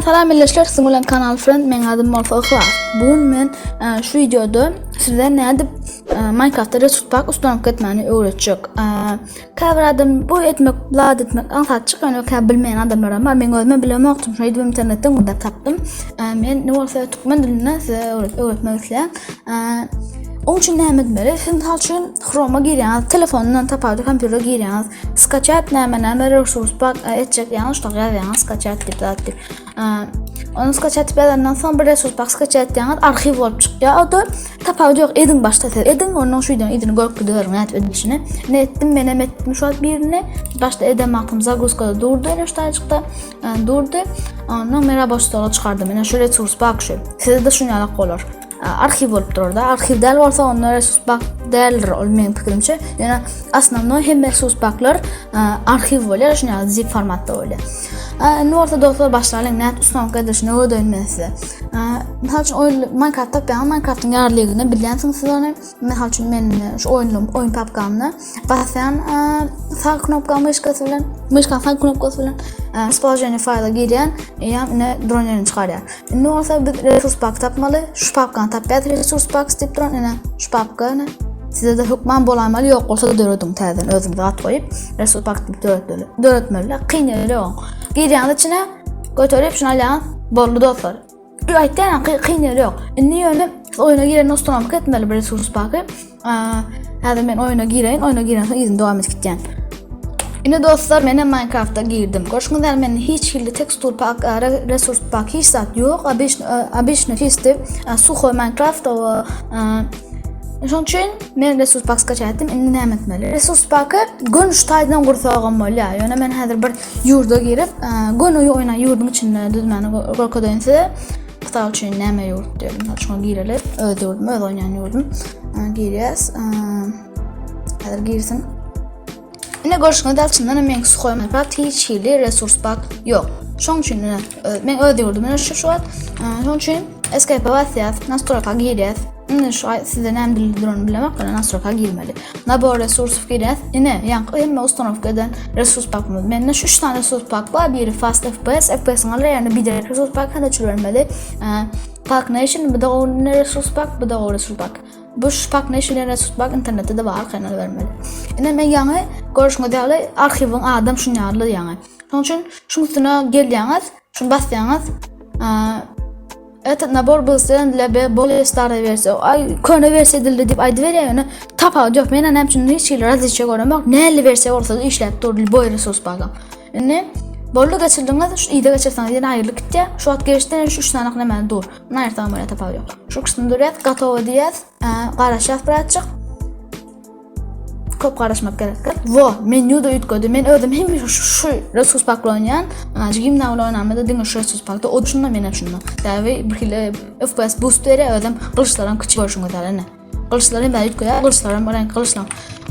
Salam millətlər, sizin olan kanal friend, men adım Morfa Ikhlas. Bugün men şu videoda sizlere ne edip Minecraft'ta resurs pack ustanıp etmeni öğretecek. Kavradım bu etmek, blad etmek, anlatacak yani bilmeyen adamlar var. Ben özüme bilemektim. Şöyle internetten burada taptım. Men ne varsa Türkmen dilinden size öğretmek istedim. Onun için ne etmeli? Şimdi hal için Chrome'a giriyorsunuz, telefonundan tapavda kompütere giriyorsunuz. Skachat ne resurs pack edecek yani işte yazıyorsunuz skachat dip. Onu skachat bedenden sonra bir resurs pack skachat yani arşiv olup çıkıyor. O da tapavda yok edin başta edin onun şu videonun edini görüp gidiyorum net edilişini. Ne ettim ben ettim şu an birini başta edemedim Zaguzka'da durdu işte çıktı durdu. Onu merhaba başta çıkardım yani şu resurs pack şu. Size de şunu alak olur. Arxiv olup dururdu. Arxiv del varsa onlar resurs pack değerler olmayan fikrimce. Yani aslında hem resurs packlar arxiv oluyor, şuna zip formatta oluyor. Ne orta dostlar başlarıyla net ustam kardeşine o dönmesi. Mesela için Minecraft'ta ben Minecraft'ın yararlılığını biliyorsunuz siz onu. Mesela için ben şu oyun papkamını bazen sağ knopkamı mışka sağ knopkası bilen spajeni fayda giren yani dronelerini çıkarıyor. Ne olsa bir resurs pack tapmalı. Şu papkanı tapıyor. Resurs pack step drone şu papkanı size de hükman bolamalı yok olsa da dörödüm tezden özümde at koyup resurs pack dörötmeli. Kıyneleri o. Giryanın içine götürüp şuna lan bollu dostlar. Ayten kıyneleri yok. Ne yönü oyuna giren astronomik etmeli bir resurs pack'ı. Hadi ben oyuna gireyim sonra izin devam et gideceğim. Yine dostlar ben Minecraft'ta girdim. Görüşmek üzere ben hiç hilli tekstur pack, resurs pack hiç zat yok. Обычно чисто сухой Minecraft o. Şunun için ben resurs pack skachatdim. Indi ne etmeli? Resurs pack'ı gün şutaydan kursağım var ya. Yani ben hazır bir yurda girip gün oyuna yurdun içinde düzmeni korkudayım size. Kıtal için neme yurt diyorum. Şuna girelim. Öldürdüm. Öyle oynayan yurdum. Giriyoruz. Hazır girsin. Yine görüşmek üzere ben suxoy Minecraft hiç hilli resurs pack yok. Şunun için ben öldürdüm. Şu an şunun için escape'e basacağız. Nastroka giriyoruz. Şu an size ne drone bilemek ama Nastroka girmeli. Nabor resurs giriyoruz. Yine yani ustanıp giden resurs pack'ımız. Benim şu 3 tane resurs pack var. Biri fast FPS. FPS'in alır yani bir de resurs pack'a da çürülmeli. Pack Nation bir de o resurs pack bir de o resurs pack. Bu Pack Nation'ın resurs pack internette de var kanal vermeli. Yine ben yani görüşmek üzere arşivin adam şunu yarlı yani. Onun için şunun üstüne geliyorsunuz, şunu basıyorsunuz. Evet nabor bulsun lebe bol star verse ay konu verse dilde dip aydı veriyor yani tapa yok ben annem için hiç şeyler razı görmek ne verse ortada işlep durdu boy resurs pack'ım. Yani bollu geçirdiğinizde şu ide geçirseniz yine hayırlı gitti. Şu at geçten şu 3 tane hemen dur. Nerede tamam tapa yok. Şu kısmı duruyat готово diyet. Qarashaq bırakacaq. Köp qarashmak gerek. Vo menyuda ütködü. Men özüm hem şu resurs pack'la oynayan, jigim navla oynamada dinge şu resurs pack'ta o şundan men şundan. Tabii bir FPS boost vere özüm qılıçlarım kiçik görüşüngüz alene. Qılıçlarım da ütköya, qılıçlarım oran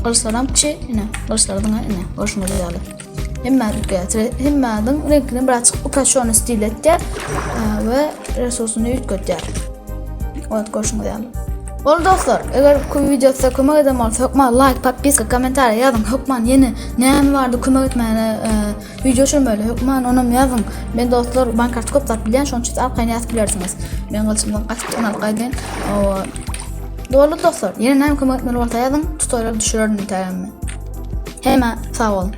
qılıçlarım kiçik, ine. Qılıçlarım ine. Görüşüngüz alene. Hemmadın renkini birazcık uprasyonu stil etti ve resursunu ütkötü. Evet görüşmek üzere. Oldu dostlar, eğer bu video size kömek edemezse hükman like, подписка, komentar yazın. Hükman yeni ne vardı kömek etmeyene video için böyle hükman onu yazın. Ben dostlar Minecraft koptat bilen şunun için arkayını yazabilirsiniz. Ben kılıçımdan açıp onu arkayden. Doğru dostlar, yeni ne kömek etmeli varsa yazın. Tutorial düşürürüm internetten. Hemen sağ olun.